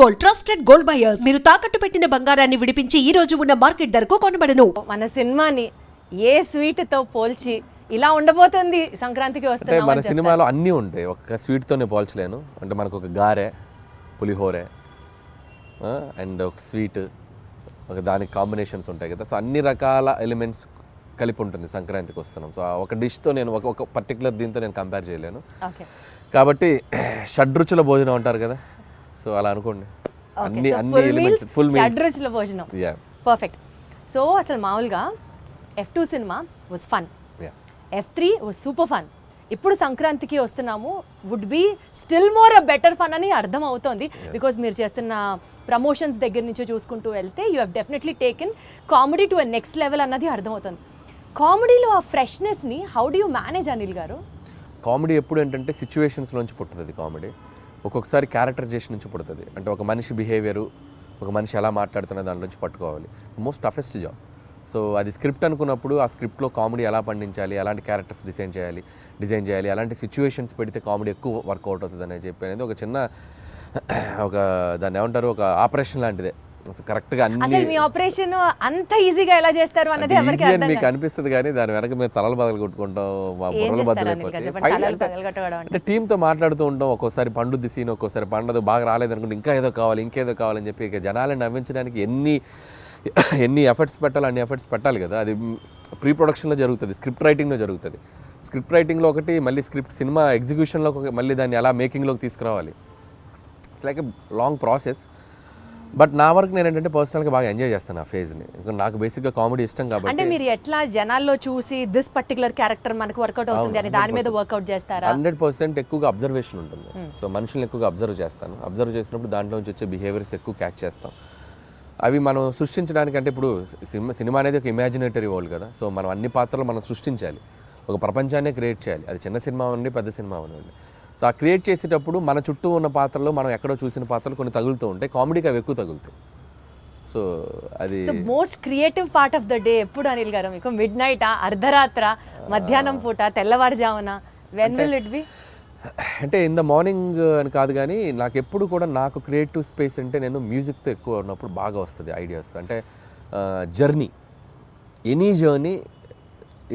Gold, trusted gold buyers. మీరు తాకట్టు పెట్టిన బంగారాన్ని విడిపించి ఈ రోజు ఉన్న మార్కెట్ ధరకు కొనబడను. మన సినిమాని ఏ స్వీట్ తో పోల్చి ఇలా ఉండబోతుంది సంక్రాంతికి అంటే వస్తున్నాం మన సినిమాలో అన్నీ ఉంటాయి, ఒక్క స్వీట్తోనే పోల్చలేను. అంటే మనకు ఒక గారె, పులిహోరే అండ్ ఒక స్వీట్, ఒక దానికి కాంబినేషన్స్ ఉంటాయి కదా. సో అన్ని రకాల ఎలిమెంట్స్ కలిపి ఉంటుంది సంక్రాంతికి వస్తున్నాం. సో ఒక డిష్తో నేను ఒక పర్టికులర్ దీంతో నేను కంపేర్ చేయలేను. కాబట్టి షడ్రుచుల భోజనం అంటారు కదా, సో అలా అనుకోండి. అన్ని ఎలిమెంట్స్ ఫుల్ మీల్స్, షడ్రుచుల భోజనం. పర్ఫెక్ట్. సో అసలు మామూలుగా F2 cinema was fun, F3 was super fun. ఇప్పుడు సంక్రాంతికి వస్తున్నాము, would be still more better fun అని అర్థం అవుతోంది. బికాజ్ మీరు చేస్తున్న ప్రమోషన్స్ దగ్గర నుంచి చూసుకుంటూ వెళ్తే you have definitely taken comedy to next level అన్నది అర్థమవుతుంది. కామెడీలో ఆ ఫ్రెష్నెస్ని how do you manage Anil garu? Comedy ఎప్పుడు ఏంటంటే సిచ్యువేషన్స్లోంచి పుట్టుతుంది కామెడీ. ఒక్కొక్కసారి క్యారెక్టరైజేషన్ నుంచి పుడుతుంది. అంటే ఒక మనిషి బిహేవియరు, ఒక మనిషి ఎలా మాట్లాడుతున్న దాంట్లోంచి పట్టుకోవాలి. Most toughest job. సో అది స్క్రిప్ట్ అనుకున్నప్పుడు ఆ స్క్రిప్ట్లో కామెడీ ఎలా పండించాలి, ఎలాంటి క్యారెక్టర్స్ డిజైన్ చేయాలి, అలాంటి సిచ్యువేషన్స్ పెడితే కామెడీ ఎక్కువ వర్కౌట్ అవుతుంది అని చెప్పి అనేది ఒక చిన్న ఒక దాన్ని ఏమంటారు, ఒక ఆపరేషన్ లాంటిదే. కరెక్ట్గా అన్ని మీ ఆపరేషన్ అంత ఈజీగా ఎలా చేస్తారు అన్నది ఎవరికి అర్థం కాదు. మీకు అనిపిస్తుంది కానీ దాని వెనక మేము తలలు బదులు కొట్టుకుంటాం, మా బుర్రలు బదులైపోతాయి. అంటే టీంతో మాట్లాడుతూ ఉంటాం. ఒక్కోసారి పండుద్ది సీన్, ఒక్కోసారి పండదు, బాగా రాలేదనుకుంటే ఇంకేదో కావాలని చెప్పి ఇక జనాలను నవ్వించడానికి ఎన్ని ఎఫర్ట్స్ పెట్టాలి, అన్ని ఎఫర్ట్స్ పెట్టాలి కదా. అది ప్రీ ప్రొడక్షన్లో జరుగుతుంది, స్క్రిప్ట్ రైటింగ్లో జరుగుతుంది. స్క్రిప్ట్ రైటింగ్లో ఒకటి, మళ్ళీ సినిమా ఎగ్జిక్యూషన్లో మళ్ళీ దాన్ని ఎలా మేకింగ్లోకి తీసుకురావాలి. It's like a long process. But నా వరకు నేను ఏంటంటే పర్సనల్గా బాగా ఎంజాయ్ చేస్తాను ఆ ఫేజ్ని. ఎందుకంటే నాకు బేసిక్గా కామెడీ ఇష్టం కాబట్టి. అంటే మీరు ఎట్లా జనాల్లో చూసి దిస్ పర్టికులర్ క్యారెక్టర్ మనకు వర్కౌట్ అవుతుంది అని దాని మీద వర్కౌట్ చేస్తారా? 100% ఎక్కువగా అబ్జర్వేషన్ ఉంటుంది. సో మనుషుల్ని ఎక్కువగా అబ్జర్వ్ చేస్తాను. అబ్జర్వ్ చేసినప్పుడు దాంట్లో నుంచి వచ్చే బిహేవియర్స్ ఎక్కువ క్యాచ్ చేస్తాం. అవి మనం సృష్టించడానికి, అంటే ఇప్పుడు సినిమా అనేది ఒక ఇమాజినేటరీ వరల్డ్ కదా. సో మనం అన్ని పాత్రలు మనం సృష్టించాలి, ఒక ప్రపంచాన్నే క్రియేట్ చేయాలి. అది చిన్న సినిమా ఉండి పెద్ద సినిమా ఉండండి. సో ఆ క్రియేట్ చేసేటప్పుడు మన చుట్టూ ఉన్న పాత్రలు, మనం ఎక్కడో చూసిన పాత్రలు కొన్ని తగులుతూ ఉంటాయి. కామెడీకి అవి ఎక్కువ తగులుతాయి. సో అది most creative part of the day ఎప్పుడు అనిల్ గారు మీకు? మిడ్ నైటా, అర్ధరాత్ర, మధ్యాహ్నం పూట, తెల్లవారుజామున? When will it be? అంటే ఇన్ ద మార్నింగ్ అని కాదు కానీ నాకు ఎప్పుడు కూడా నాకు క్రియేటివ్ స్పేస్ అంటే నేను మ్యూజిక్తో ఎక్కువ ఉన్నప్పుడు బాగా వస్తుంది ఐడియాస్. అంటే journey, any journey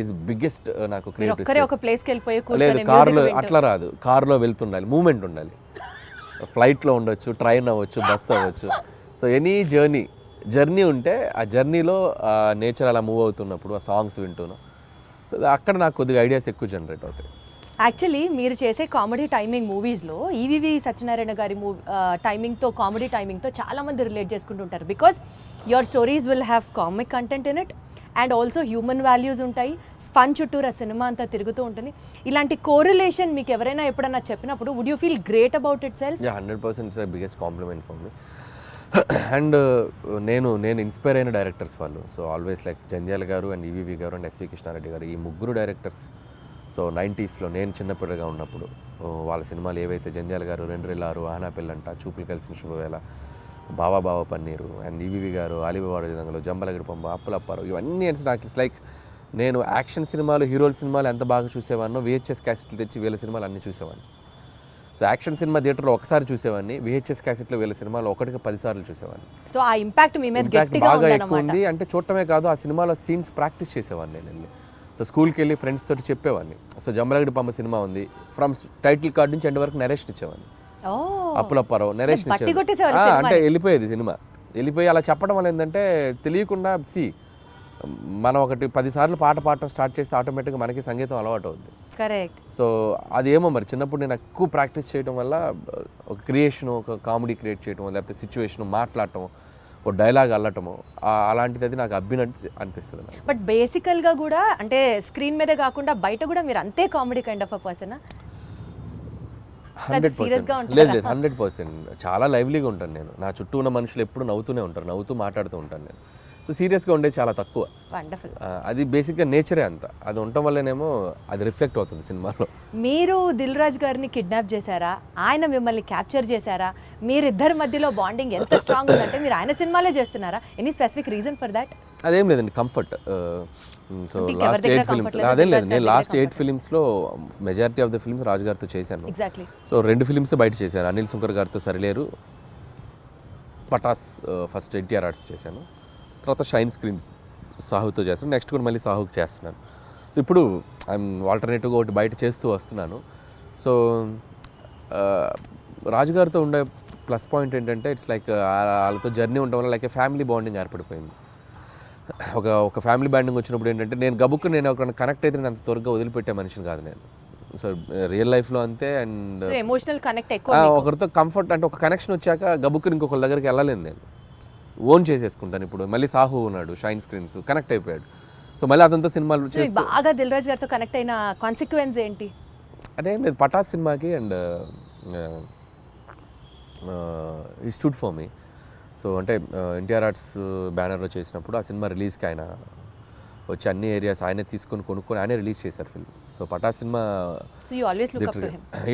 is biggest నాకు క్రియేటివ్ స్పేస్. లేదు, కార్లో అట్లా రాదు. కార్లో వెళ్తుండాలి, మూమెంట్ ఉండాలి. ఫ్లైట్లో ఉండొచ్చు, ట్రైన్ అవ్వచ్చు, బస్ అవ్వచ్చు. సో ఎనీ జర్నీ ఉంటే ఆ జర్నీలో నేచర్ అలా మూవ్ అవుతున్నప్పుడు ఆ సాంగ్స్ వింటున్నాం. సో అక్కడ నాకు కొద్దిగా ఐడియాస్ ఎక్కువ జనరేట్ అవుతాయి. యాక్చువల్లీ మీరు చేసే కామెడీ టైమింగ్ మూవీస్లో ఈవీవి సత్యనారాయణ గారి టైమింగ్తో, కామెడీ టైమింగ్తో చాలామంది రిలేట్ చేసుకుంటుంటారు. Because your stories will have comic content in it and also human values ఉంటాయి. ఫన్ చుట్టూరు ఆ సినిమా అంతా తిరుగుతూ ఉంటుంది. ఇలాంటి కోరిలేషన్ మీకు ఎవరైనా ఎప్పుడన్నా చెప్పినప్పుడు would you feel great about itself? 100% it's biggest compliment for me. And నేను ఇన్స్పైర్ అయిన డైరెక్టర్స్ వాళ్ళు. So always like Jandhyala garu and EVV గారు అండ్ ఎస్వి కృష్ణారెడ్డి గారు, ఈ ముగ్గురు డైరెక్టర్స్. సో 90sలో నేను చిన్నపిల్లగా ఉన్నప్పుడు వాళ్ళ సినిమాలు ఏవైతే, జంధ్యాల గారు 2 ఆనా పెళ్ళంట, చూపులు కలిసిన శుభవేళ, బావా పన్నీరు, అండ్ ఈవీవి గారు ఆలిబాబా విధంగా, జంబలగడి పంబ, అప్పులప్పారు, ఇవన్నీ నాకు ఇట్స్ లైక్ నేను యాక్షన్ సినిమాలు, హీరోల సినిమాలు ఎంత బాగా చూసేవాడినో VHS క్యాసెట్లు తెచ్చి వీళ్ళ సినిమాలు అన్నీ చూసేవాడిని. సో యాక్షన్ సినిమా థియేటర్లో ఒకసారి చూసేవాడిని, VHS క్యాసెట్లో వీళ్ళ సినిమాలు 1కి 10 సార్లు చూసేవాడిని. సో ఆ ఇంపాక్ట్ మీ మీద బాగా ఎక్కువ ఉంది. అంటే చూడటమే కాదు, ఆ సినిమాలో సీన్స్ ప్రాక్టీస్ చేసేవాడిని నేను వెళ్ళి. సో స్కూల్కి వెళ్ళి ఫ్రెండ్స్ తోటి చెప్పేవాడిని. సో జంబలగడి పంబ సినిమా ఉంది, ఫ్రమ్ టైటిల్ కార్డ్ నుంచి ఎండ్ వరకు నరేషన్ ఇచ్చేవాడిని. అప్పులప్పారావు నరేషన్ ఇచ్చేవాడు. అంటే వెళ్ళిపోయేది సినిమా. వెళ్ళిపోయి అలా చెప్పడం వల్ల ఏంటంటే తెలియకుండా మనం ఒకటి 10 సార్లు పాట పాడటం స్టార్ట్ చేస్తే ఆటోమేటిక్గా మనకి సంగీతం అలవాటు అవుతుంది. కరెక్ట్. సో అదేమో మరి చిన్నప్పుడు నేను ఎక్కువ ప్రాక్టీస్ చేయడం వల్ల ఒక క్రియేషన్, ఒక కామెడీ క్రియేట్ చేయడం, లేకపోతే సిచ్యువేషన్ మాట్లాడటం, ఒక డైలాగ్ అల్లటము, అలాంటిది అది నాకు అనిపిస్తుంది. బట్ బేసికల్గా కూడా అంటే స్క్రీన్ మీదే కాకుండా బయట కూడా మీరు అంతే comedy kind of a person? 100%. లేదు 100%. చాలా లైవ్లీగా ఉంటాను నేను. నా చుట్టూ ఉన్న మనుషులు ఎప్పుడు నవ్వుతూనే ఉంటారు, నవ్వుతూ మాట్లాడుతూ ఉంటాను నేను. సో సీరియస్గా ఉండేది చాలా తక్కువ. అది బేసిక్గా నేచరే అంత. అది ఉండటం వల్లనేమో అది రిఫ్లెక్ట్ అవుతుంది సినిమాలో. మీరు దిల్ రాజు గారిని కిడ్నాప్ చేశారా, ఆయన మిమ్మల్ని క్యాప్చర్ చేశారా? మీరిద్దరి మధ్యలో బాండింగ్ ఎంత స్ట్రాంగ్ ఉందంటే మీరు ఆయన సినిమాలే చేస్తున్నారా? Any specific reason for that? అదేం లేదండి, కంఫర్ట్. సో లాస్ట్ 8 ఫిలిమ్స్ అదేం లేదు, నేను లాస్ట్ 8 ఫిలిమ్స్లో majority of the films Raju గారితో చేశాను. సో 2 ఫిలిమ్స్ బయట చేశాను, అనిల్ సుంకర్ గారితో సరిలేరు, పటాస్ ఫస్ట్ ఎన్టీఆర్ ఆర్ట్స్ చేశాను, తర్వాత షైన్ స్క్రీన్స్ సాహుతో చేస్తాను, నెక్స్ట్ కూడా మళ్ళీ సాహుకి చేస్తున్నాను. సో ఇప్పుడు ఐఎమ్ ఆల్టర్నేటివ్గా ఒకటి బయట చేస్తూ వస్తున్నాను. సో రాజుగారితో ఉండే ప్లస్ పాయింట్ ఏంటంటే ఇట్స్ లైక్ వాళ్ళతో జర్నీ ఉండడం వల్ల లైక్ ఫ్యామిలీ బాండింగ్ ఏర్పడిపోయింది. ఒక ఫ్యామిలీ బాండింగ్ వచ్చినప్పుడు ఏంటంటే నేను ఒక కనెక్ట్ అయితే నేను అంత త్వరగా వదిలిపెట్టే మనిషిని కాదు నేను. సో రియల్ లైఫ్లో అంతే. అండ్ ఎమోషనల్ కనెక్ట్ ఎక్కువ ఒకరితో కంఫర్ట్ అంటే ఒక కనెక్షన్ వచ్చాక గబుక్కుని ఇంకొకరి దగ్గరికి వెళ్ళలేను నేను, ఓన్ చేసేసుకుంటాను. ఇప్పుడు మళ్ళీ సాహు ఉన్నాడు, షైన్ స్క్రీన్స్ కనెక్ట్ అయిపోయాడు. సో మళ్ళీ అతనితో సినిమాలు చేసి బాగా దిల్ రాజు గారితో కనెక్ట్ అయిన కాన్సిక్వెన్స్ ఏంటి అంటే ఏం లేదు, పటాస్ సినిమాకి అండ్ ఈ స్టూడ్ ఫర్ మీ. సో అంటే ఎన్టీఆర్ ఆర్ట్స్ బ్యానర్లో చేసినప్పుడు ఆ సినిమా రిలీజ్కి ఆయన వచ్చి అన్ని ఏరియాస్ ఆయనే తీసుకొని కొనుక్కొని ఆయనే రిలీజ్ చేశారు film. So Pataas cinema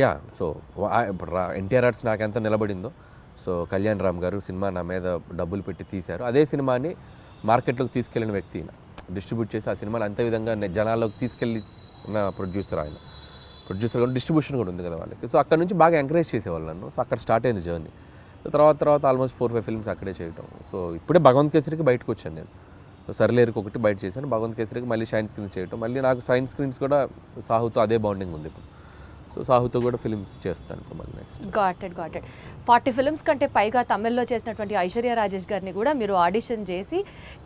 yeah. So ఇప్పుడు ఎన్టీఆర్ ఆర్ట్స్ నాకు ఎంత నిలబడిందో, సో కళ్యాణ్ రామ్ గారు సినిమా నా మీద డబ్బులు పెట్టి తీశారు. అదే సినిమాని మార్కెట్లోకి తీసుకెళ్ళిన వ్యక్తి, డిస్ట్రిబ్యూట్ చేసి ఆ సినిమాని అంతే విధంగా జనాల్లోకి తీసుకెళ్ళి ఉన్న ప్రొడ్యూసర్ ఆయన. ప్రొడ్యూసర్ కూడా డిస్ట్రిబ్యూషన్ కూడా ఉంది కదా వాళ్ళకి. సో అక్కడ నుంచి బాగా ఎంకరేజ్ చేసేవాళ్ళు నన్ను. సో అక్కడ స్టార్ట్ అయింది జర్నీ. తర్వాత ఆల్మోస్ట్ 4-5 ఫిల్మ్స్ అక్కడే చేయటం. సో ఇప్పుడే భగవంత్ కేసరికి బయటకు వచ్చాను నేను. సరిలేరుకి ఒకటి బయట చేశాను, భగవంత్ కేసరికి మళ్ళీ షైన్ స్క్రీన్స్ చేయటం. మళ్ళీ నాకు షైన్ స్క్రీన్స్ కూడా సాహుతో అదే బాండింగ్ ఉంది ఇప్పుడు. సో సాహుతో కూడా ఫిల్మ్స్ చేస్తాను ఇప్పుడు మళ్ళీ నెక్స్ట్. గాట్ ఇట్ 40 ఫిల్మ్స్ కంటే పైగా తమిళ్లో చేసినటువంటి ఐశ్వర్య రాజేష్ గారిని కూడా మీరు ఆడిషన్ చేసి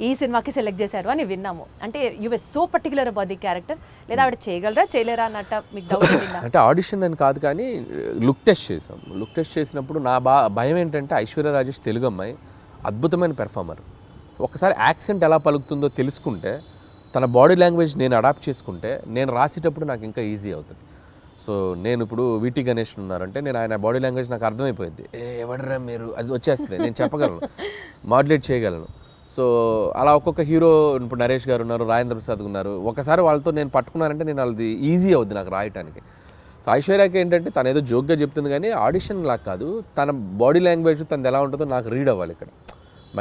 ఈ సినిమాకి సెలెక్ట్ చేశారు అని విన్నాము. అంటే you were so particular about the character, లేదా ఆవిడ చేయగలరా చేయలేరా అన్నట్ట మీకు డౌట్ ఉందా? అంటే ఆడిషన్ అని కాదు కానీ లుక్ టెస్ట్ చేసాం. లుక్ టెస్ట్ చేసినప్పుడు నా భయం ఏంటంటే ఐశ్వర్య రాజేష్ తెలుగు అమ్మాయి, అద్భుతమైన పెర్ఫార్మర్. ఒకసారి యాక్సెంట్ ఎలా పలుకుతుందో తెలుసుకుంటే, తన బాడీ లాంగ్వేజ్ నేను అడాప్ట్ చేసుకుంటే నేను రాసేటప్పుడు నాకు ఇంకా ఈజీ అవుతుంది. సో నేను ఇప్పుడు వీటీ గణేష్ ఉన్నారంటే నేను ఆయన బాడీ లాంగ్వేజ్ నాకు అర్థమైపోయింది. ఎవడరా మీరు, అది వచ్చేస్తుంది, నేను చెప్పగలను, మాడ్యులేట్ చేయగలను. సో అలా ఒక్కొక్క హీరో, ఇప్పుడు నరేష్ గారు ఉన్నారు, రాజేంద్ర ప్రసాద్ ఉన్నారు, ఒకసారి వాళ్ళతో నేను పట్టుకున్నానంటే నేను వాళ్ళది ఈజీ అవుద్ది నాకు రాయటానికి. సో ఐశ్వర్యకి ఏంటంటే తను ఏదో జోక్గా చెప్తుంది కానీ ఆడిషన్ లాగా కాదు, తన బాడీ లాంగ్వేజ్ తనది ఎలా ఉంటుందో నాకు రీడ్ అవ్వాలి ఇక్కడ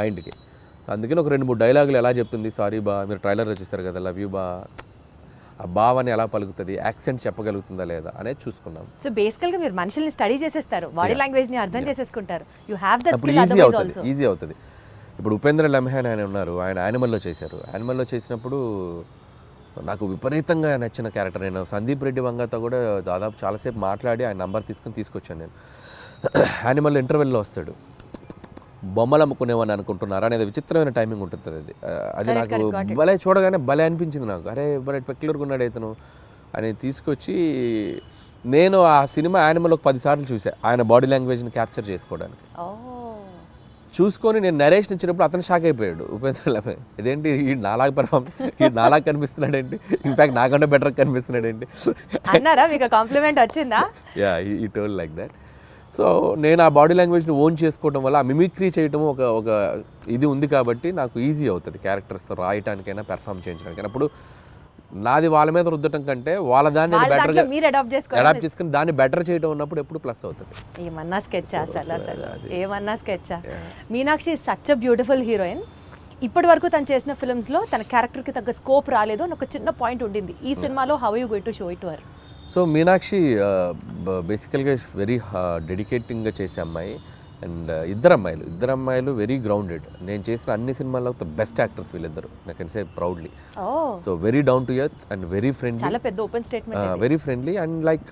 మైండ్కి. సో అందుకని ఒక 2-3 డైలాగులు ఎలా చెప్తుంది, సారీ బా, మీరు ట్రైలర్లో చూస్తారు కదా, లవ్ యూ బా, ఆ భావాన్ని ఎలా పలుకుతుంది, యాక్సెంట్ చెప్పగలుగుతుందా లేదా అనేది చూసుకున్నాం. సో బేసికల్గా మీరు మనుషుల్ని స్టడీ చేసేస్తారు, బాడీ లాంగ్వేజ్ని అర్థం చేసేసుకుంటారు. యూ హ్యావ్ దట్ అప్పుడు ఈజీ అవుతుంది. ఇప్పుడు ఉపేంద్ర లమ్హాన్ ఆయన ఉన్నారు, ఆయన యానిమల్లో చేశారు. యానిమల్లో చేసినప్పుడు నాకు విపరీతంగా నచ్చిన క్యారెక్టర్. నేను సందీప్ రెడ్డి వంగతో కూడా దాదాపు చాలాసేపు మాట్లాడి ఆయన నంబర్ తీసుకొచ్చాను నేను. యానిమల్ ఇంటర్వెల్లో వస్తాడు, బొమ్మలు అమ్ముకునేవని అనుకుంటున్నారా అనేది విచిత్రమైన టైమింగ్ ఉంటుంది. అది నాకు భలే చూడగానే భలే అనిపించింది నాకు. అరే భలే పెక్యులర్గా ఉన్నాడు ఇతను అని తీసుకొచ్చి నేను ఆ సినిమా యానిమల్ ఒక 10 సార్లు చూసా ఆయన బాడీ లాంగ్వేజ్ని క్యాప్చర్ చేసుకోవడానికి. చూసుకొని నేను నరేష్ ఇచ్చినప్పుడు అతను షాక్ అయిపోయాడు, ఉపేంద్ర లమ్హాన్, ఇదేంటి ఈ నాలాగా నాలాగా కనిపిస్తున్నాడేంటి, ఇన్ఫ్యాక్ట్ నాకంటే బెటర్ కనిపిస్తున్నాడేంటి అన్నారా? మీకు కాంప్లిమెంట్ వచ్చిందా? యా, ఈ టోల్ లైక్ దట్. సో నేను ఆ బాడీ లాంగ్వేజ్ని ఓన్ చేసుకోవడం వల్ల, ఆ మిమిక్రీ చేయడం ఒక ఇది ఉంది కాబట్టి నాకు ఈజీ అవుతుంది క్యారెక్టర్స్తో రాయటానికైనా పెర్ఫామ్ చేయించడానికైనా. అప్పుడు నాది వాళ్ళ మీద రుద్దటం కంటే వాళ్ళ దాన్ని బెటర్గా అడాప్ట్ చేసుకుని దాన్ని బెటర్ చేయడం ఉన్నప్పుడు ఎప్పుడు ప్లస్ అవుతుంది. ఏమన్నా స్కెచ్చా ఏమన్నా స్కెచ్చా. Meenakshi is such a beautiful heroine. ఇప్పటి వరకు తను చేసిన ఫిల్మ్స్లో తన క్యారెక్టర్కి తగ్గ స్కోప్ రాలేదు అని ఒక చిన్న పాయింట్ ఉండింది. ఈ సినిమాలో how you going to show it to her? So Meenakshi బేసికల్గా వెరీ డెడికేటింగ్గా చేసే అమ్మాయి. అండ్ ఇద్దరు అమ్మాయిలు వెరీ గ్రౌండెడ్. నేను చేసిన అన్ని సినిమాల్లో బెస్ట్ యాక్టర్స్ వీళ్ళిద్దరు, I can say proudly. So very down to earth and very friendly, చాలా పెద్ద open statement, very friendly. And like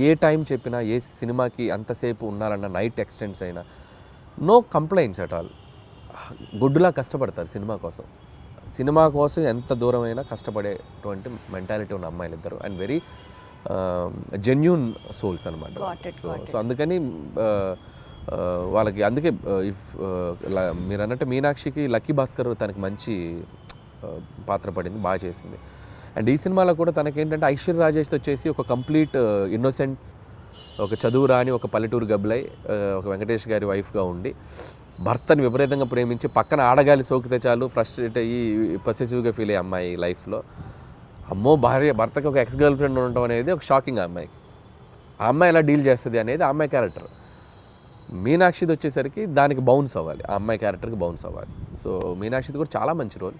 A time చెప్పినా, ఏ సినిమాకి అంతసేపు ఉండాలన్నా, నైట్ ఎక్స్టెండ్స్ అయినా, నో కంప్లైంట్స్ అట్ ఆల్. గుడ్డులా కష్టపడతారు సినిమా కోసం ఎంత దూరమైనా కష్టపడేటువంటి మెంటాలిటీ ఉన్న అమ్మాయిలు ఇద్దరు. అండ్ వెరీ జెన్యూన్ సోల్స్ అనమాట. సో అందుకని వాళ్ళకి అందుకే మీరు అన్నట్టు మీనాక్షికి లక్కీ భాస్కర్ తనకి మంచి పాత్ర పడింది, బాగా చేసింది. అండ్ ఈ సినిమాలో కూడా తనకేంటంటే ఐశ్వర్య రాజేష్తో వచ్చేసి ఒక కంప్లీట్ ఇన్నోసెంట్స్, ఒక చదువు రాని ఒక పల్లెటూరు గబ్లై, ఒక వెంకటేష్ గారి వైఫ్గా ఉండి భర్తని విపరీతంగా ప్రేమించి పక్కన ఆడగాలి సోకితే చాలు ఫ్రస్ట్రేట్ అయ్యి పొసెసివ్గా ఫీల్ అయ్యే అమ్మాయి లైఫ్లో. అమ్మో భర్తకి ఒక ఎక్స్ గర్ల్ ఫ్రెండ్ ఉండటం అనేది ఒక షాకింగ్. ఆ అమ్మాయి ఎలా డీల్ చేస్తుంది అనేది ఆ అమ్మాయి క్యారెక్టర్. మీనాక్షిది వచ్చేసరికి దానికి బౌన్స్ అవ్వాలి, ఆ అమ్మాయి క్యారెక్టర్కి బౌన్స్ అవ్వాలి. సో మీనాక్షిది కూడా చాలా మంచి రోల్.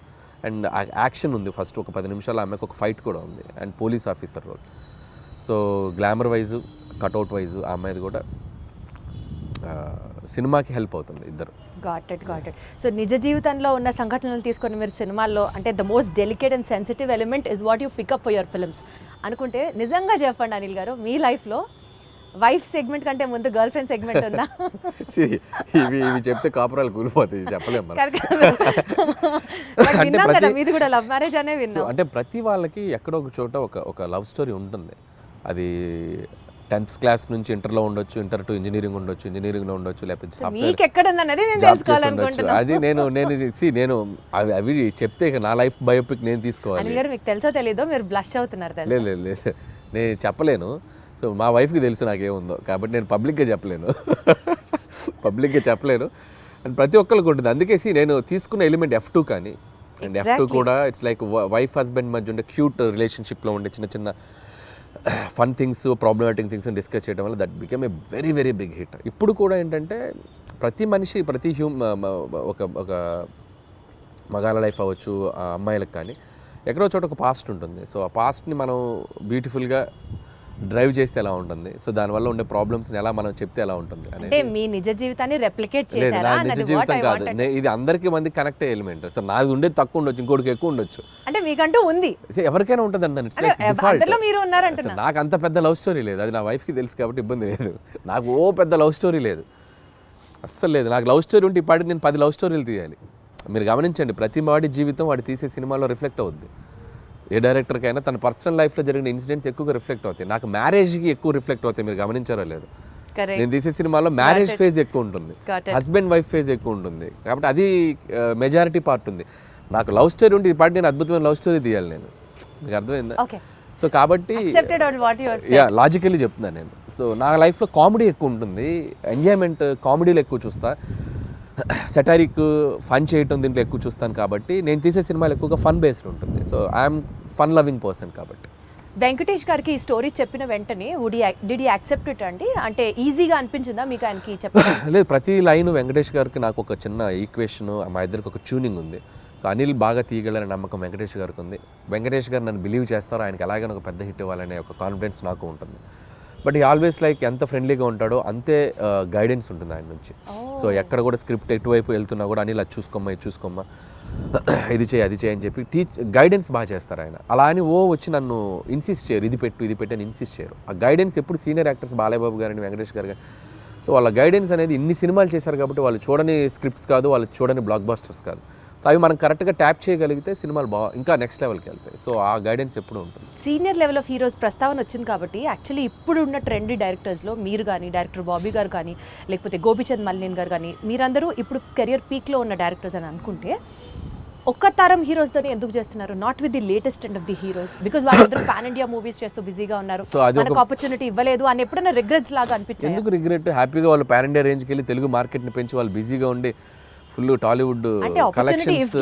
అండ్ యాక్షన్ ఉంది, ఫస్ట్ ఒక 10 నిమిషాలు అమ్మాయికి ఒక ఫైట్ కూడా ఉంది. And police officer role. So glamour wise, cutout wise ఆ అమ్మాయిది కూడా సినిమాకి హెల్ప్ అవుతుంది ఇద్దరు. Got it. సో నిజ జీవితంలో ఉన్న సంఘటనలు తీసుకొని మీరు సినిమాల్లో అంటే the most delicate and sensitive element is what you pick up for your films అనుకుంటే నిజంగా చెప్పండి అనిల్ గారు, మీ లైఫ్లో వైఫ్ సెగ్మెంట్ కంటే ముందు గర్ల్ ఫ్రెండ్ సెగ్మెంట్ ఉందా? ఇవి చెప్తే కాపురాలు కూలిపోతాయి, చెప్పలేము మనం. విన్నాం కదా మీది కూడా లవ్ మ్యారేజ్ అనే విన్నాం. అంటే ప్రతి వాళ్ళకి ఎక్కడో ఒక చోట ఒక లవ్ స్టోరీ ఉంటుంది. అది 10th క్లాస్ నుంచి ఇంటర్లో ఉండొచ్చు, ఇంటర్ టు ఇంజనీరింగ్ ఉండొచ్చు, ఇంజనీరింగ్లో ఉండొచ్చు, లేకపోతే మీకు ఎక్కడ ఉందన్నది నేను తెలుసుకోవాలనుకుంటున్నాను. అది నేను అవి చెప్తే ఇక నా లైఫ్ బయోపిక్ నేను తీసుకోవాలి. అనిల్ గారు మీకు తెలుసో తెలీదో మీరు బ్లష్ అవుతున్నారు. లేదు నేను చెప్పలేను. సో మా వైఫ్కి తెలుసు నాకేముందో, కాబట్టి నేను పబ్లిక్గా చెప్పలేను. అండ్ ప్రతి ఒక్కరికి ఉంటుంది. అందుకే నేను తీసుకున్న ఎలిమెంట్ F2 కానీ, అండ్ F2 కూడా ఇట్స్ లైక్ వైఫ్ హస్బెండ్ మధ్య ఉండే క్యూట్ రిలేషన్షిప్లో ఉండే చిన్న చిన్న fun things, problematic things discuss చేయడం వల్ల that become a very very big hit. ఇప్పుడు కూడా ఏంటంటే ప్రతి మనిషి ఒక మగాళ్ళ లైఫ్ అవ్వచ్చు, అమ్మాయిలకు కానీ ఎక్కడో చోట ఒక పాస్ట్ ఉంటుంది. సో ఆ పాస్ట్ని మనం బ్యూటిఫుల్గా డ్రైవ్ చేస్తే ఎలా ఉంటుంది, సో దానివల్ల ఉండే ప్రాబ్లమ్స్ని ఎలా మనం చెప్తే ఎలా ఉంటుంది అంటే మీ నిజ జీవితాన్ని రెప్లికేట్ లేదు. చేశారా? నా నిజ జీవితం కాదు, ఇది అందరికీ మంది కనెక్ట్ అయ్యే ఎలిమెంట్. సో నాది ఉండేది తక్కువ ఉండొచ్చు, ఇంకోటికి ఎక్కువ ఉండొచ్చు. అంటే మీకంటూ ఉంది, ఎవరికైనా ఉంటుంది అన్న. మీరు ఉన్నారంటున్నా. నాకు అంత పెద్ద లవ్ స్టోరీ లేదు, అది నా వైఫ్కి తెలుసు కాబట్టి ఇబ్బంది లేదు. నాకు పెద్ద లవ్ స్టోరీ లేదు, అస్సలు లేదు. నాకు లవ్ స్టోరీ ఉంటే ఇప్పటికి నేను 10 లవ్ స్టోరీలు తీయాలి. మీరు గమనించండి, ప్రతి వాడి జీవితం వాడు తీసే సినిమాలో రిఫ్లెక్ట్ అవుద్ది. ఏ డైరెక్టర్కైనా తన పర్సనల్ లైఫ్లో జరిగిన ఇన్సిడెంట్స్ ఎక్కువగా రిఫ్లెక్ట్ అవుతాయి. నాకు మ్యారేజ్కి ఎక్కువ రిఫ్లెక్ట్ అవుతాయి. మీరు గమనించారో లేదు, నేను తీసే సినిమాలో మ్యారేజ్ ఫేజ్ ఎక్కువ ఉంటుంది, హస్బెండ్ వైఫ్ ఫేజ్ ఎక్కువ ఉంటుంది. కాబట్టి అది మెజారిటీ పార్ట్ ఉంది. నాకు లవ్ స్టోరీ ఉంటే ఇప్పటి నేను అద్భుతమైన లవ్ స్టోరీ తీయాలి నేను. మీకు అర్థమైందా? సో కాబట్టి లాజికల్లీ చెప్తున్నాను నేను. సో నా లైఫ్లో కామెడీ ఎక్కువ ఉంటుంది, ఎంజాయ్మెంట్ కామెడీలో ఎక్కువ చూస్తా, సెటారిక్ ఫన్ చేయటం దీంట్లో ఎక్కువ చూస్తాను. కాబట్టి నేను తీసే సినిమాలు ఎక్కువగా ఫన్ బేస్డ్ ఉంటుంది. So I'm fun loving person. కాబట్టి వెంకటేష్ గారికి ఈ స్టోరీ చెప్పిన వెంటనే డిడ్ యూ యాక్సెప్ట్ ఇట్ అండి? అంటే ఈజీగా అనిపించిందా మీకు ఆయనకి చెప్పడం? లేదు, ప్రతి లైన్ వెంకటేష్ గారికి నాకు ఒక చిన్న ఈక్వేషన్, మా ఇద్దరికి ఒక ట్యూనింగ్ ఉంది. సో అనిల్ బాగా తీయగలనే నమ్మకం వెంకటేష్ గారికి ఉంది. వెంకటేష్ గారు నన్ను బిలీవ్ చేస్తారో, ఆయనకి ఎలాగైనా ఒక పెద్ద హిట్ ఇవ్వాలనే ఒక కాన్ఫిడెన్స్ నాకు ఉంటుంది. బట్ ఈ ఆల్వేస్ లైక్ ఎంత ఫ్రెండ్లీగా ఉంటాడో అంతే గైడెన్స్ ఉంటుంది ఆయన నుంచి. సో ఎక్కడ కూడా స్క్రిప్ట్ ఎటువైపు వెళ్తున్నా కూడా అనిల్ అది చూసుకోమ్మా ఇది చేయి అది చేయి అని చెప్పి గైడెన్స్ బాగా చేస్తారు ఆయన. అలా అని వచ్చి నన్ను ఇన్సిస్ట్ చేయరు, ఇది పెట్టు అని ఇన్సిస్ట్ చేయరు. ఆ గైడెన్స్ ఎప్పుడు సీనియర్ యాక్టర్స్ బాలయ్యబాబు గారిని, వెంకటేష్ గారు, సో వాళ్ళ గైడెన్స్ అనేది ఇన్ని సినిమాలు చేశారు కాబట్టి వాళ్ళు చూడని స్క్రిప్ట్స్ కాదు, వాళ్ళు చూడని బ్లాక్ బస్టర్స్ కాదు. సో అవి మనం కరెక్ట్గా ట్యాప్ చేయగలిగితే సినిమాలు ఇంకా నెక్స్ట్ లెవెల్కి వెళ్తాయి. సో ఆ గైడెన్స్ ఎప్పుడు ఉంటుంది. సీనియర్ లెవెల్ ఆఫ్ హీరోస్ ప్రస్తావన వచ్చింది కాబట్టి యాక్చువల్లీ ఇప్పుడు ఉన్న ట్రెండీ డైరెక్టర్స్లో మీరు కానీ, డైరెక్టర్ బాబీ గారు కానీ, లేకపోతే గోపిచంద్ మల్లిన్ గారు కానీ, మీరందరూ ఇప్పుడు కెరియర్ పీక్లో ఉన్న డైరెక్టర్స్ అని అనుకుంటే ఒక్క తరం హీరోస్తోనే ఎందుకు చేస్తున్నారు? Not with the latest and of the heroes, because వాళ్ళందరూ పాన్ ఇండియా మూవీస్ చేస్తూ బిజీగా ఉన్నారు, మనకు ఆపర్చునిటీ ఇవ్వలేదు అని ఎప్పుడైనా రిగ్రెట్స్ లాగా అనిపించింది? ఎందుకు రిగ్రెట్? హ్యాపీగా వాళ్ళు పాన్ ఇండియా రేంజ్కి వెళ్ళి తెలుగు మార్కెట్ని పెంచి వాళ్ళు బిజీగా ఉండి ఫుల్ టాలీవుడ్ కలెక్షన్స్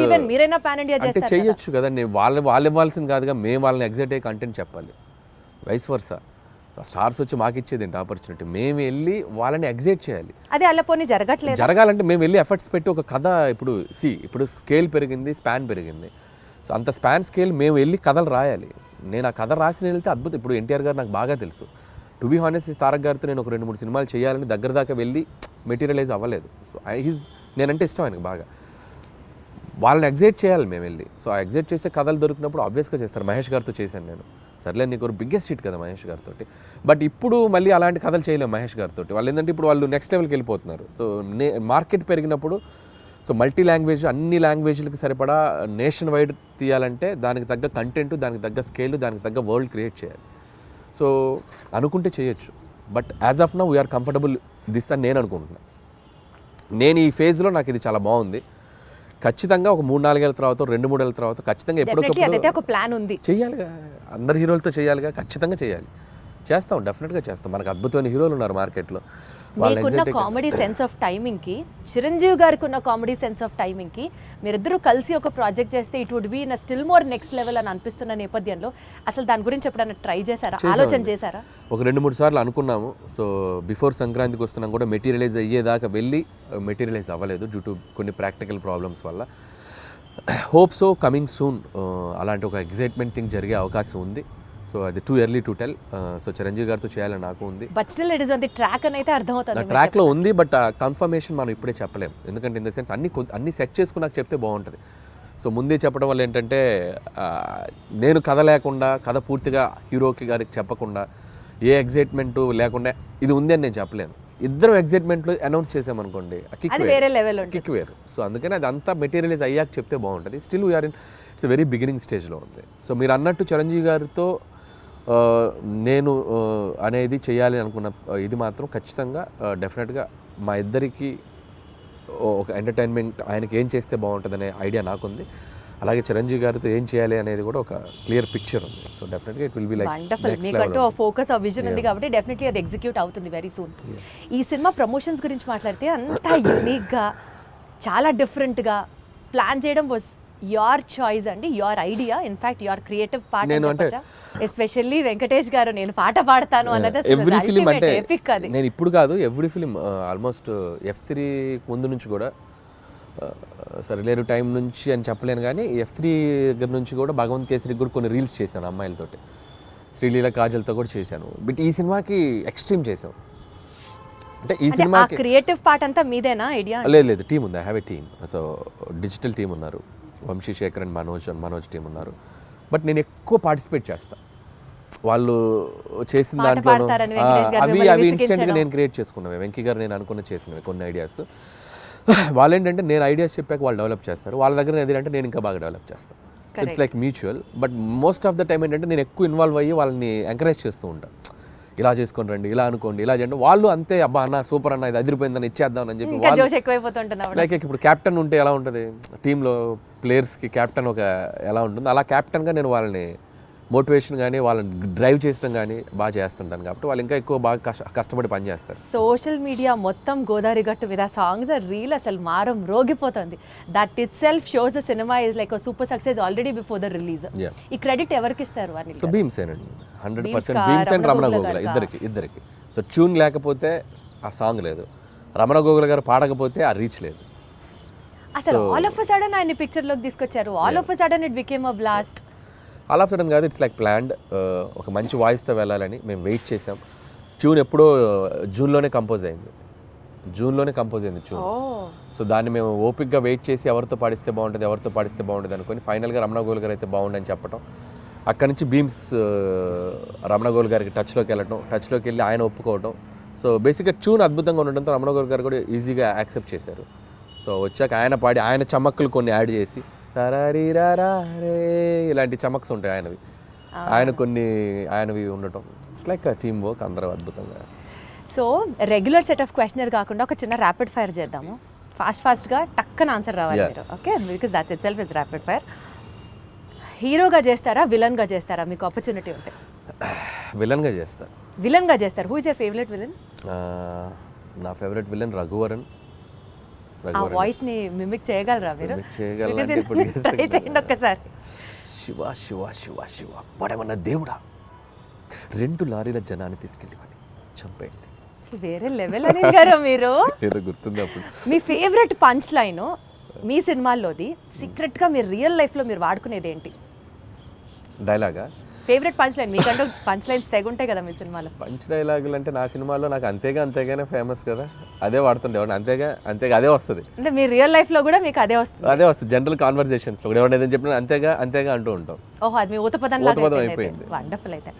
అంటే చేయొచ్చు కదండి. వాళ్ళు ఇవ్వాల్సింది కాదుగా, మేము వాళ్ళని ఎగ్జైట్ అయ్యే కంటెంట్ చెప్పాలి. వైస్ వర్సా, స్టార్స్ వచ్చి మాకు ఇచ్చేది ఏంటి ఆపర్చునిటీ? మేము వెళ్ళి వాళ్ళని ఎగ్జైట్ చేయాలి. అదే అలా పోనీ జరగాలంటే మేము వెళ్ళి ఎఫర్ట్స్ పెట్టి ఒక కథ, ఇప్పుడు స్కేల్ పెరిగింది, స్పాన్ పెరిగింది. సో అంత స్పాన్ స్కేల్ మేము వెళ్ళి కథలు రాయాలి. నేను ఆ కథ రాసి వెళ్తే అద్భుతం. ఇప్పుడు ఎన్టీఆర్ గారు నాకు బాగా తెలుసు. టు బీ హానెస్ట్, తారక్ గారితో నేను ఒక 2-3 సినిమాలు చేయాలని దగ్గర దాకా వెళ్ళి మెటీరియలైజ్ అవ్వలేదు. సో నేనంటే ఇష్టం ఆయనకు బాగా. వాళ్ళని ఎగ్జైట్ చేయాలి మేము వెళ్ళి. సో ఆ ఎగ్జైట్ చేసే కథలు దొరికినప్పుడు ఆబ్వియస్గా చేస్తారు. మహేష్ గారితో చేశాను నేను. సర్లే, నీకు ఒక బిగ్గెస్ట్ హిట్ కదా మహేష్ గారితో. బట్ ఇప్పుడు మళ్ళీ అలాంటి కథలు చేయలేము మహేష్ గారితో. వాళ్ళు ఏంటంటే ఇప్పుడు వాళ్ళు నెక్స్ట్ లెవెల్కి వెళ్ళిపోతున్నారు. సో మార్కెట్ పెరిగినప్పుడు, సో మల్టీ లాంగ్వేజ్, అన్ని లాంగ్వేజ్లకి సరిపడా నేషన్ వైడ్ తీయాలంటే దానికి తగ్గ కంటెంట్, దానికి తగ్గ స్కేల్, దానికి తగ్గ వరల్డ్ క్రియేట్ చేయాలి. సో అనుకుంటే చేయొచ్చు. But as of now we are comfortable this అని నేను అనుకుంటున్నాను. నేను ఈ ఫేజ్లో నాకు ఇది చాలా బాగుంది. ఖచ్చితంగా ఒక 3-4 ఏళ్ళ తర్వాత, 2-3 ఏళ్ళ తర్వాత ఖచ్చితంగా ఎప్పటికప్పుడు ప్లాన్ ఉంది, చేయాలిగా. అందరు హీరోలతో చేయాలిగా, ఖచ్చితంగా చేయాలి. చేస్తాం, డెఫినెట్గా చేస్తాం. మనకు అద్భుతమైన హీరోలు ఉన్నారు మార్కెట్లో. మీకున్న కామెడీ సెన్స్ ఆఫ్ టైమింగ్కి, చిరంజీవి గారికి ఉన్న కామెడీ సెన్స్ ఆఫ్ టైమింగ్కి మీరిద్దరూ కలిసి ఒక ప్రాజెక్ట్ చేస్తే it would be in still more next level అని అనిపిస్తున్న నేపథ్యంలో అసలు దాని గురించి ఎప్పుడైనా ట్రై చేశారా, ఆలోచన చేశారా? ఒక 2-3 సార్లు అనుకున్నాము. సో బిఫోర్ సంక్రాంతికి వస్తున్నాం కూడా మెటీరియలైజ్ అయ్యేదాకా వెళ్ళి మెటీరియలైజ్ అవ్వలేదు డ్యూ టు కొన్ని ప్రాక్టికల్ ప్రాబ్లమ్స్ వల్ల. హోప్ సో కమింగ్ సూన్ అలాంటి ఒక ఎగ్జైట్మెంట్ థింగ్ జరిగే అవకాశం ఉంది. సో అది too early to tell. So Chiranjeevi గారితో చేయాలని నాకు ఉంది. But still it is on the track అని అయితే అర్థమవుతుంది. ట్రాక్లో ఉంది, బట్ కన్ఫర్మేషన్ మనం ఇప్పుడే చెప్పలేం. ఎందుకంటే ఇన్ ద సెన్స్ అన్ని సెట్ చేసుకుని నాకు చెప్తే బాగుంటుంది. సో ముందే చెప్పడం వల్ల ఏంటంటే నేను కథ లేకుండా, కథ పూర్తిగా హీరోకి గారికి చెప్పకుండా, ఏ ఎగ్జైట్మెంట్ లేకుండా ఇది ఉంది అని నేను చెప్పలేను. ఇద్దరు ఎగ్జైట్మెంట్లు అనౌన్స్ చేసామనుకోండి, అది వేరే లెవెల్ కిక్ వేరు. సో అందుకని అది అంతా మెటీరియలైజ్ అయ్యాక చెప్తే బాగుంటుంది. Still we are in its very beginning స్టేజ్లో ఉంది. సో మీరు అన్నట్టు చిరంజీవి గారితో నేను అనేది చేయాలి అనుకున్న ఇది మాత్రం ఖచ్చితంగా డెఫినెట్గా మా ఇద్దరికి ఒక ఎంటర్టైన్మెంట్, ఆయనకి ఏం చేస్తే బాగుంటుంది అనే ఐడియా నాకుంది. అలాగే చిరంజీవి గారితో ఏం చేయాలి అనేది కూడా ఒక క్లియర్ పిక్చర్ ఉంది. సో డెఫినెట్గా it will be like wonderful. మీకంటూ ఫోకస్ ఆ విజన్ ఉంది కాబట్టి డెఫినెట్లీ అది ఎగ్జిక్యూట్ అవుతుంది వెరీ సూన్. ఈ సినిమా ప్రమోషన్స్ గురించి మాట్లాడితే అంతా యూనిక్గా, చాలా డిఫరెంట్గా ప్లాన్ చేయడం వాజ్ యువర్ చాయిస్ అండి, your idea, in fact your creative part. Especially Venkatesh గారు నేను పాట పాడతాను అన్నది ఎవ్రీ ఫిలిం అంటే ఎపిక్. అది నేను ఇప్పుడు కాదు, ఎవ్రీ ఫిలిం ఆల్మోస్ట్ F3 ముందు నుంచి కూడా, సరిలేరు టైం నుంచి అని చెప్పలేను కానీ F3 దగ్గర నుంచి కూడా భగవంత్ కేసరికి కూడా కొన్ని రీల్స్ చేశాను అమ్మాయిలతోటి, శ్రీలీల కాజల్తో కూడా చేశాను. బట్ ఈ సినిమాకి ఎక్స్ట్రీమ్ చేసాం. అంటే ఈ సినిమాకి క్రియేటివ్ పార్ట్ అంతా మీదేనా ఐడియా? లేదు, టీం ఉంది. I have a team. So digital team ఉన్నారు, వంశీ శేఖర్ అండ్ మనోజ్ టీం ఉన్నారు. బట్ నేను ఎక్కువ పార్టిసిపేట్ చేస్తాను. వాళ్ళు చేసిన దాంట్లో అవి ఇన్స్టెంట్గా నేను క్రియేట్ చేసుకున్నాను. వెంకీ గారు నేను అనుకున్న చేసినవి కొన్ని ఐడియాస్. వాళ్ళు ఏంటంటే నేను ఐడియాస్ చెప్పాక వాళ్ళు డెవలప్ చేస్తారు, వాళ్ళ దగ్గర ఏదంటే నేను ఇంకా బాగా డెవలప్ చేస్తాను. It's like mutual. But most of the time ఏంటంటే నేను ఎక్కువ ఇన్వాల్వ్ అయ్యి వాళ్ళని ఎంకరేజ్ చేస్తూ ఉంటాను. ఇలా చేసుకొని రండి, ఇలా అనుకోండి, ఇలా చేయండి. వాళ్ళు అంతే, అబ్బా అన్న సూపర్ అన్న, ఇది అదిరిపోయిందని ఇచ్చేద్దాం అని చెప్పి వాళ్ళు లైక్ ఇప్పుడు క్యాప్టెన్ ఉంటే ఎలా ఉంటుంది టీంలో, ప్లేయర్స్కి క్యాప్టెన్ ఒక ఎలా ఉంటుందో అలా క్యాప్టెన్గా నేను వాళ్ళని మోటివేషన్ కానీ వాళ్ళని డ్రైవ్ చేయడం కానీ బాగా చేస్తుంటాను. కాబట్టి వాళ్ళు ఇంకా ఎక్కువ బాగా కష్టపడి పని చేస్తారు. సోషల్ మీడియా మొత్తం గోదావరి గట్టు మీద సాంగ్స్ రీల్ అసలు మారం రోగిపోతుంది. That itself shows the cinema is like super success already before the release. ఈ క్రెడిట్ ఎవరికి ఇస్తారు? సో భీమ్సేనండి, 100% భీమ్స్ అండ్ రమణ గోగుల ఇద్దరికి. సో ట్యూన్ లేకపోతే ఆ సాంగ్ లేదు, రమణ గోగుల గారు పాడకపోతే ఆ రీచ్ లేదు. అసలు ఆల్ ఆఫ్ అ సడన్ ఆయన పిక్చర్ లోకి తీసుకొచ్చారు. All of a sudden it became a blast. All of sudden కాదు, ఇట్స్ లైక్ ప్లాన్డ్. ఒక మంచి వాయిస్తో వెళ్ళాలని మేము వెయిట్ చేసాం. ట్యూన్ ఎప్పుడో జూన్లోనే కంపోజ్ అయింది ట్యూన్. సో దాన్ని మేము ఓపిక్గా వెయిట్ చేసి ఎవరితో పాడిస్తే బాగుంటుంది అనుకొని ఫైనల్గా రమణ గోల్ గారు అయితే బాగుండని చెప్పడం, అక్కడి నుంచి భీమ్స్ రమణ గోల్ గారికి టచ్లోకి వెళ్ళి ఆయన ఒప్పుకోవడం. సో బేసిక్గా ట్యూన్ అద్భుతంగా ఉండడంతో రమణ గోల్ గారు కూడా ఈజీగా యాక్సెప్ట్ చేశారు. సో వచ్చాక ఆయన పాడి ఆయన చమక్కులు కొన్ని యాడ్ చేసి రే ఇలాంటి చమక్స్ ఉంటాయి ఆయనవి ఉండటం. ఇట్స్ లైక్ టీమ్ వర్క్, అందరూ అద్భుతంగా. So regular set of questionnaire కాకుండా ఒక చిన్న ర్యాపిడ్ ఫైర్ చేద్దాము. ఫాస్ట్గా టక్కన ఆన్సర్ రావాలి మీరు. Okay, because that it self is rapid fire. హీరోగా చేస్తారా, విలన్గా చేస్తారా? మీకు ఆపర్చునిటీ ఉంటే విలన్గా చేస్తారు. Who is your favourite villain? నా ఫేవరెట్ విలన్ రఘువరన్. ఆ వాయిస్ ని మిమిక్ చేయగలరా మీరు? ఒక్కసారి. శివ శివ శివ శివ వాడేమన్నా దేవుడా, 2 లారీల జనాన్ని తీసుకెళ్ళి చంపేయండి. వేరే లెవెల్ అని గారు మీరు. ఏదో గుర్తుంది అప్పుడు. మీ ఫేవరెట్ పంచ్ లైన్ మీ సినిమాల్లోది, సీక్రెట్ గా మీరు రియల్ లైఫ్ లో మీరు వాడుకునేది ఏంటి? డైలాగా? ఫేవరెట్ పంచ్ లైన్ మీకంటూ పంచ్ లైన్స్ తెగుంటాయి కదా మీ సినిమాలో. పంచ్ డైలాగులు అంటే నా సినిమాలో నాకు అంతేగానే ఫేమస్ కదా, అదే వాడుతుండేవాడిని. అంతేగా అదే వస్తుంది. అంటే మీ రియల్ లైఫ్ లో కూడా మీకు అదే వస్తుంది? జనరల్ కాన్వర్సేషన్స్ లో ఎవరైనా ఏదైనా చెప్పినా అంతేగా అంటూ ఉంటాం. ఓహో, అది మీ ఊతపదం అయిపోయింది. వండర్ఫుల్. అయితే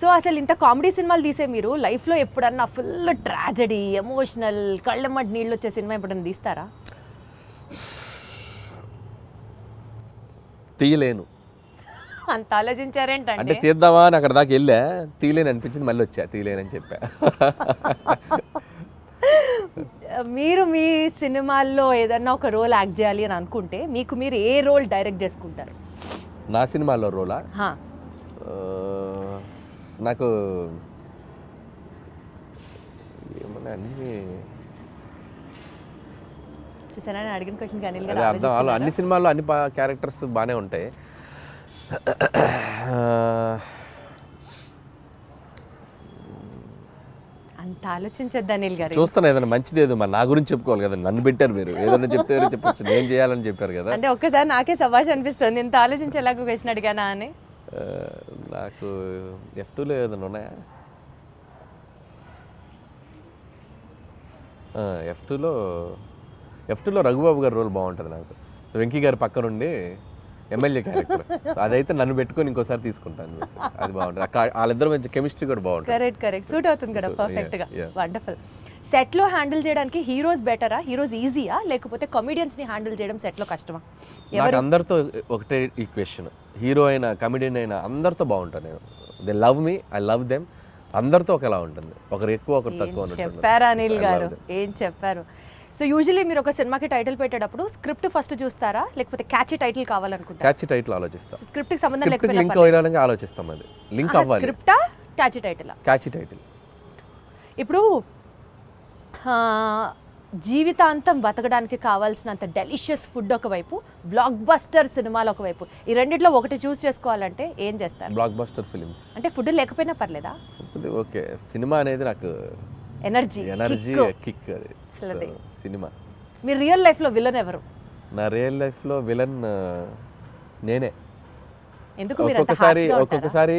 సో అసలు ఇంత కామెడీ సినిమాలు తీసే మీరు లైఫ్లో ఎప్పుడన్నా ఫుల్ ట్రాజడీ, ఎమోషనల్, కళ్ళమ్మటి నీళ్ళు వచ్చే సినిమా ఎప్పుడన్నా తీస్తారా? తీయలేను. అంత ఆలోచించారేంటంటే? అంటే తీద్దామా అని అక్కడ దాకా వెళ్ళా, తీయలేని అనిపించింది, మళ్ళీ వచ్చా, తీయలేనని చెప్పా. మీరు మీ సినిమాల్లో ఏదన్నా ఒక రోల్ యాక్ట్ చేయాలి అని అనుకుంటే మీకు మీరు ఏ రోల్ డైరెక్ట్ చేసుకుంటారు? నా సినిమాలో రోలా? నాకు ఏమన్నా అన్ని చూసారా అడిగిన క్వశ్చన్ అర్థం. అన్ని సినిమాల్లో అన్ని క్యారెక్టర్స్ బాగానే ఉంటాయి. అంత ఆలోచించద్దు అనిల్ గారు. చూస్తాను ఏదైనా మంచిది, ఏదో మరి నా గురించి చెప్పుకోవాలి కదా, నన్ను పెట్టారు మీరు, ఏదైనా చెప్తే చెప్పచ్చు, నేను చేయాలని చెప్పారు కదా. అంటే ఒక్కసారి నాకే సభాష్ అనిపిస్తుంది, ఇంత ఆలోచించేలాగా క్వశ్చన్ అడిగానా అని. నాకు F2లో ఏదైనా ఉన్నాయా? F2లో రఘుబాబు గారి రోల్ బాగుంటుంది నాకు. సో వెంకీ గారి పక్క నుండి ఎమ్మెల్యే క్యారెక్టర్, అదైతే నన్ను పెట్టుకొని ఇంకోసారి తీసుకుంటాను. అది బాగుంటుంది. వాళ్ళిద్దరు మంచి కెమిస్ట్రీ కూడా బాగుంటుంది. కరెక్ట్ సూట్ అవుతుంది కదా పర్ఫెక్ట్గా. వండర్ఫుల్. సెట్లో హ్యాండిల్ చేయడానికి హీరోస్ బెటరా, హీరోస్ ఈజీయా, లేకపోతే కమెడియన్స్ని హ్యాండిల్ చేయడం సెట్లో కష్టమా? నాకు అందరితో ఒకటే ఈక్వేషన్, హీరో అయినా కమెడియన్ అయినా అందరితో బాగుంటాను నేను. They love me, I love them. అందరితో ఒకలా ఉంటుంది, ఒకరు ఎక్కువ ఒకరు తక్కువ. చెప్పారు అనిల్ గారు, ఏం చెప్పారు. సో యూజువల్లీ మీరు ఒక సినిమాకి టైటిల్ పెట్టేటప్పుడు స్క్రిప్ట్ ఫస్ట్ చూస్తారా, లేకపోతే క్యాచీ టైటిల్ కావాలనుకుంటారా? క్యాచీ టైటిల్ ఆలోచిస్తాం. స్క్రిప్ట్కి సంబంధం లేకపోతే లింక్ అవ్వాలని ఆలోచిస్తాం. అది లింక్ అవ్వాలి. స్క్రిప్టా క్యాచీ టైటిల్? Catchy title. ఇప్పుడు జీవితాంతం బతకడానికి కావాల్సినంత డెలిషియస్ ఫుడ్ ఒకవైపు, బ్లాక్ బస్టర్ సినిమాలు ఒకవైపు, ఈ రెండిట్లో ఒకటి చూస్ చేసుకోవాలంటే ఏం చేస్తారు? Block buster films. అంటే ఫుడ్ లేకపోయినా పర్లేదా? ఓకే, సినిమా అనేది నాకు ఎనర్జీ కిక్. అది సినిమా. మీరు రియల్ లైఫ్లో విలన్ ఎవరు? నా రియల్ లైఫ్లో విలన్ నేనే. ఎందుకు? ఒక్కొక్కసారి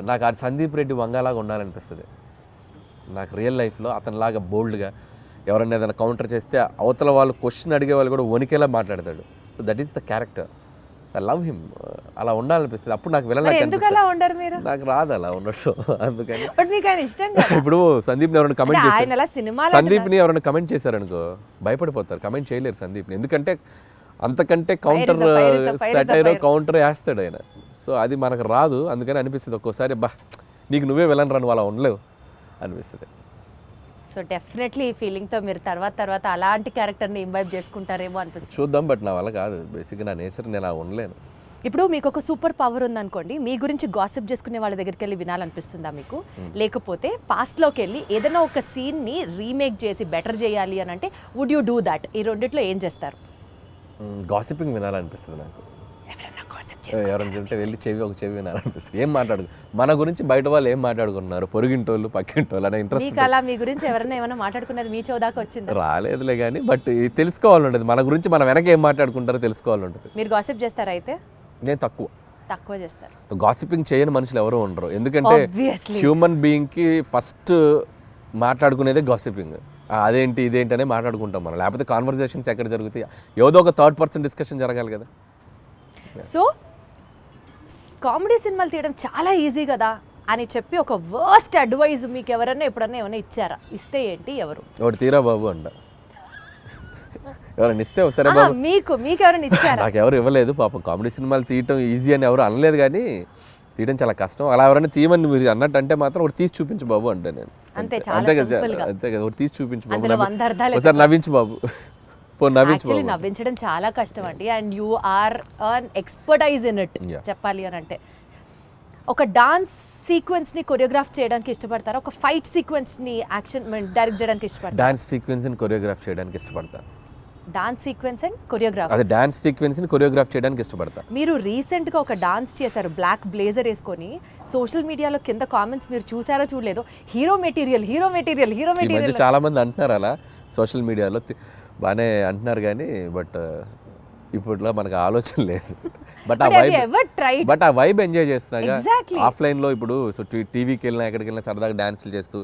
నాకు అది సందీప్ రెడ్డి వంగలాగా ఉండాలనిపిస్తుంది. నాకు రియల్ లైఫ్లో అతనిలాగా బోల్డ్గా ఎవరైనా ఏదైనా కౌంటర్ చేస్తే అవతల వాళ్ళు క్వశ్చన్ అడిగే వాళ్ళు కూడా వణికేలా మాట్లాడతాడు. So that is the character. I love him. అలా ఉండాలనిపిస్తుంది. అప్పుడు నాకు విలన్ నాకు రాదు అలా ఉండడు. అందుకని ఇప్పుడు సందీప్ని ఎవరైనా కమెంట్ చేశారు, సందీప్ని ఎవరైనా కమెంట్ చేశారనుకో భయపడిపోతారు, కమెంట్ చేయలేరు సందీప్ని. ఎందుకంటే అంతకంటే కౌంటర్ సెటైరో కౌంటర్ వేస్తాడు ఆయన. సో అది మనకు రాదు. అందుకని అనిపిస్తుంది ఒక్కోసారి, బా నీకు నువ్వే విలన్ రా, నువ్వు అలా ఉండలేవు అనిపిస్తుంది. సో డెఫినెట్లీ ఈ ఫీలింగ్తో మీరు తర్వాత అలాంటి క్యారెక్టర్ని ఇంబైబ్ చేసుకుంటారేమో అనిపిస్తుంది. చూద్దాం, బట్ నా వల్ల కాదు. బేసిక్గా నా నేచర్, నేను అలా ఉండలేను. ఇప్పుడు మీకు ఒక సూపర్ పవర్ ఉందనుకోండి, మీ గురించి గాసిప్ చేసుకునే వాళ్ళ దగ్గరికి వెళ్ళి వినాలనిపిస్తుందా మీకు? లేకపోతే పాస్ట్లోకి వెళ్ళి ఏదైనా ఒక సీన్ని రీమేక్ చేసి బెటర్ చేయాలి అని అంటే వుడ్ యూ డూ దట్? ఈ రెండిట్లో ఏం చేస్తారు? గాసిపింగ్ వినాలనిపిస్తుంది నాకు. ఎవరైనా చెప్తే వెళ్ళి చెవి వినాలనిపిస్తుంది. ఏం మాట్లాడు మన గురించి బయట వాళ్ళు ఏం మాట్లాడుకున్నారు, పొరుగింటోళ్ళు పక్కింటోళ్ళు అనే ఇంట్రెస్ట్. అలా మీ గురించి ఎవరైనా ఏమైనా మాట్లాడుకున్నది మీ చౌదాకా వచ్చింది? రాలేదులే కానీ, బట్ తెలుసుకోవాలి ఉంటుంది. మన గురించి మన వెనక ఏం మాట్లాడుకుంటారో తెలుసుకోవాలి ఉంటుంది. మీరు గాసిప్ చేస్తారా? అయితే నేను తక్కువ చేస్తారు. గాసిపింగ్ చేయని మనుషులు ఎవరు ఉండరు. ఎందుకంటే హ్యూమన్ బీయింగ్కి ఫస్ట్ మాట్లాడుకునేదే గాసిపింగ్. అదేంటి ఇదేంటి అనే మాట్లాడుకుంటాం మనం. లేకపోతే కాన్వర్జేషన్స్ ఎక్కడ జరుగుతాయి? ఏదో ఒక థర్డ్ పర్సన్ డిస్కషన్ జరగాలి కదా. సో కామెడీ సినిమాలు తీయడం చాలా ఈజీ కదా అని చెప్పి ఒక వర్స్ట్ అడ్వైజ్ మీకు ఎవరైనా ఎప్పుడన్నా ఏమైనా ఇచ్చారా? ఇస్తే ఏంటి, ఎవరు? ఒకటి తీరా బాబు అంట. ఎవరైనా ఇస్తే సరే బాబు. మీకు ఎవరైనా ఇచ్చారా? నాకు ఎవరు ఇవ్వలేదు పాపం. కామెడీ సినిమాలు తీయటం ఈజీ అని ఎవరు అనలేదు, కానీ తీయడం చాలా కష్టం. అలా ఎవరైనా తీయమని మీరు అన్నట్టు అంటే మాత్రం ఒకటి తీసి చూపించు బాబు అంటే నేను అంతే కదా. ఒకటి తీసి చూపించు బాబు, ఒకసారి నవ్వించు బాబు. నవ్వించడం చాలా కష్టం అండి. And you are an expertise in it చెప్పాలి అని అంటే. ఒక డాన్స్ సీక్వెన్స్ ని కొరియోగ్రాఫ్ చేయడానికి ఇష్టపడతారా? ఒక ఫైట్ సీక్వెన్స్ ని యాక్షన్ డైరెక్ట్ చేయడానికి ఇష్టపడతారా? డాన్స్ సీక్వెన్స్ ని కొరియోగ్రాఫ్ చేయడానికి ఇష్టపడతా. Dance sequence and choreograph. అదే డాన్స్ సీక్వెన్స్ ని కొరియోగ్రాఫ్ చేయడానికి ఇష్టపడతా. మీరు రీసెంట్ గా ఒక డాన్స్ చేశారు బ్లాక్ బ్లేజర్ వేసుకొని. సోషల్ మీడియాలో కింద కామెంట్స్ మీరు చూసారో చూడలేదో, హీరో మెటీరియల్. చాలా మంది అంటున్నారు అలా సోషల్ మీడియాలో, బాగానే అంటున్నారు కానీ బట్ ఇప్పట్లో మనకు ఆలోచన లేదు. బట్ ఆ వైబ్ ఎంజాయ్ చేస్తున్నా ఆఫ్లైన్లో. ఇప్పుడు సో టీవీకి వెళ్ళినా ఎక్కడికి వెళ్ళినా సరదాగా డాన్సులు చేస్తూ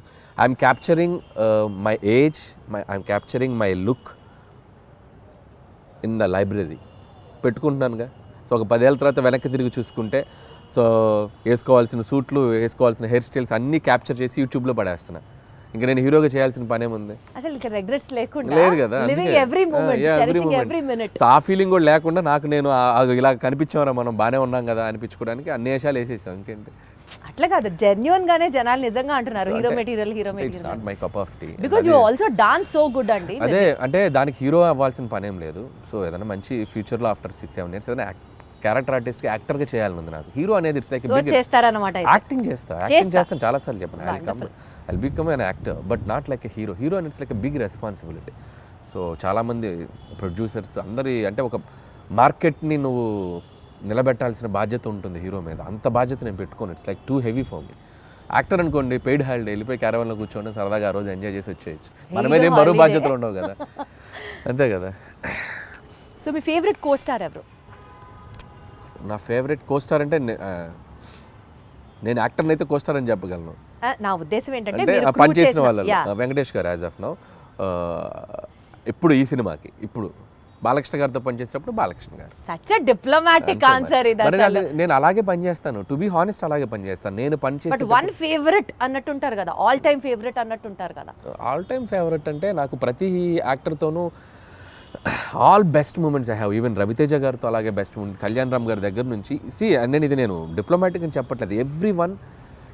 I'm capturing my age, I'm capturing my look in the library పెట్టుకుంటున్నానుగా. సో ఒక 10 ఏళ్ళ తర్వాత వెనక్కి తిరిగి చూసుకుంటే, సో వేసుకోవాల్సిన సూట్లు, వేసుకోవాల్సిన హెయిర్ స్టైల్స్ అన్నీ క్యాప్చర్ చేసి యూట్యూబ్లో పడేస్తున్నా. ఇంకా నేను హీరోగా చేయాల్సిన పనేముంది? లేదు కదా. ఆ ఫీలింగ్ కూడా లేకుండా నాకు నేను ఇలా కనిపించామరా మనం బాగానే ఉన్నాం కదా అనిపించుకోవడానికి అన్ని వేషాలు వేసేసాం. ఇంకేంటి? అట్లా కాదు, జెన్యూన్ గానే జనాలు నిజంగా అంటున్నారు hero material. It's not my cup of tea. Because you also dance so good అండి. అదే అంటే దానికి హీరో అవ్వాల్సిన పనేం లేదు. సో ఏదైనా మంచి ఫ్యూచర్లో ఆఫ్టర్ 6-7 years ఏదైనా క్యారెక్టర్ ఆర్టిస్ట్ యాక్టర్గా చేయాలని ఉంది నాకు. హీరో అనేది ఇట్స్ లైక్ యాక్టింగ్ చేస్తాను చాలాసార్లు చెప్పాను. I'll become an actor but not like a hero. Hero అనేది it's like a big responsibility. So చాలామంది ప్రొడ్యూసర్స్ అందరి అంటే ఒక మార్కెట్ని నువ్వు నిలబెట్టాల్సిన బాధ్యత ఉంటుంది హీరో మీద. అంత బాధ్యత నేను పెట్టుకోను. It's like too heavy for me. Actor అనుకోండి, పెయిడ్ హాలిడే వెళ్ళిపోయి క్యారవాన్లో కూర్చోండి, సరదాగా ఆ రోజు ఎంజాయ్ చేసి వచ్చేయచ్చు. మన మీద ఏం బరువు బాధ్యతలు ఉండవు కదా. అంతే కదా. సో మీ ఫేవరెట్ కో స్టార్ ఎవరు? నా ఫేవరెట్ కో స్టార్ అంటే నేను యాక్టర్ని అయితే కోస్టార్ అని చెప్పగలను. నా ఉద్దేశం ఏంటంటే అంటే మీరు పని crew చేసిన చేసిన- వాళ్ళలో Yeah. వెంకటేష్ గారు యాజ్ ఆఫ్ నౌ, ఇప్పుడు ఈ సినిమాకి ఇప్పుడు బాలకృష్ణ గారితో పనిచేసినప్పుడు బాలకృష్ణ గారు. సచ్ డిప్లొమాటిక్ ఆన్సర్ ఇది మరి అసలు. నేను అలాగే పనిచేస్తాను, టు బి హానెస్ట్ అలాగే పనిచేస్తాను. నేను బట్ పనిచేసి వన్ ఫేవరెట్ అన్నట్టుంటారు కదా, ఆల్ టైమ్ ఫేవరెట్ అన్నట్టుంటారు కదా. ఆల్ టైమ్ ఫేవరెట్ అంటే నాకు ప్రతి యాక్టర్తోనూ all best moments I have. Even Raviteja గారితో అలాగే బెస్ట్ మూమెంట్స్, కళ్యాణ్ రామ్ గారి దగ్గర నుంచి. నేను డిప్లొమాటిక్ అని చెప్పట్లేదు, ఎవ్రీ వన్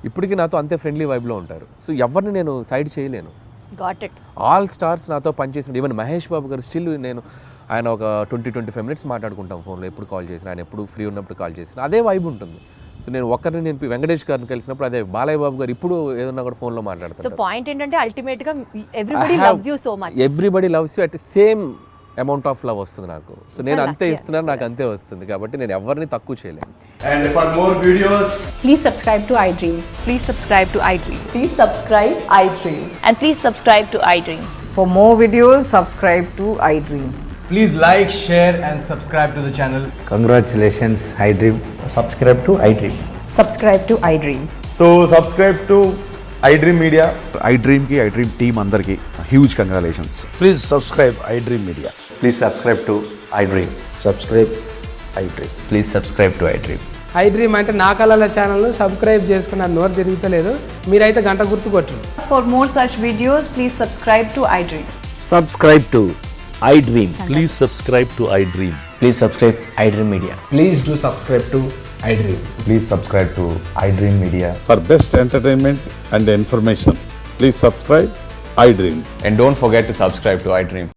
ఇప్పటికీ నాతో అంతే ఫ్రెండ్లీ వైబ్లో ఉంటారు. సో ఎవరిని నేను సైడ్ చేయలేను. Got it. ఆల్ స్టార్స్ నాతో పనిచేసిన, ఈవెన్ మహేష్ బాబు గారు స్టిల్ ఆయన ఒక 20-25 మినిట్స్ మాట్లాడుకుంటాం ఫోన్లో, ఎప్పుడు కాల్ చేసిన, ఆయన ఎప్పుడు ఫ్రీ ఉన్నప్పుడు కాల్ చేసిన అదే వైబ్ ఉంటుంది. సో నేను వెంకటేష్ గారిని కలిసినప్పుడు అదే, బాలయ్య బాబు గారు ఇప్పుడు ఏదన్నా కూడా ఫోన్లో సో మాట్లాడతారు. పాయింట్ ఏంటంటే అల్టిమేట్ గా everybody loves you so much. Everybody loves you at same amount of love వస్తుంది నాకు. సో నేను అంతే ఇస్తున్నాను, నాకు అంతే వస్తుంది, కాబట్టి నేను ఎవరిని తక్కువ చేయలేను. And for more videos, Please subscribe to iDream. Please subscribe to iDream. Please subscribe iDream. And please subscribe to iDream. For more videos, subscribe to iDream. please like, share and subscribe to the channel. Congratulations, iDream. Subscribe to iDream. Subscribe to iDream. So subscribe to iDream Media. iDream team అందరికి huge congratulations. Please subscribe iDream Media. Please subscribe to iDream. Subscribe iDream. Please subscribe to iDream. iDream అంటే నా కళల ఛానల్ను subscribe చేసుకున్న నోరు తిరుగుతలేదు, మీరైతే గంట గుర్తు కొట్టండి. For more such videos, please subscribe to iDream. Subscribe to iDream. Please subscribe to iDream. Please subscribe iDream Media. Please do subscribe to iDream. Please subscribe to iDream Media. For best entertainment and information, please subscribe iDream. And don't forget to subscribe to iDream.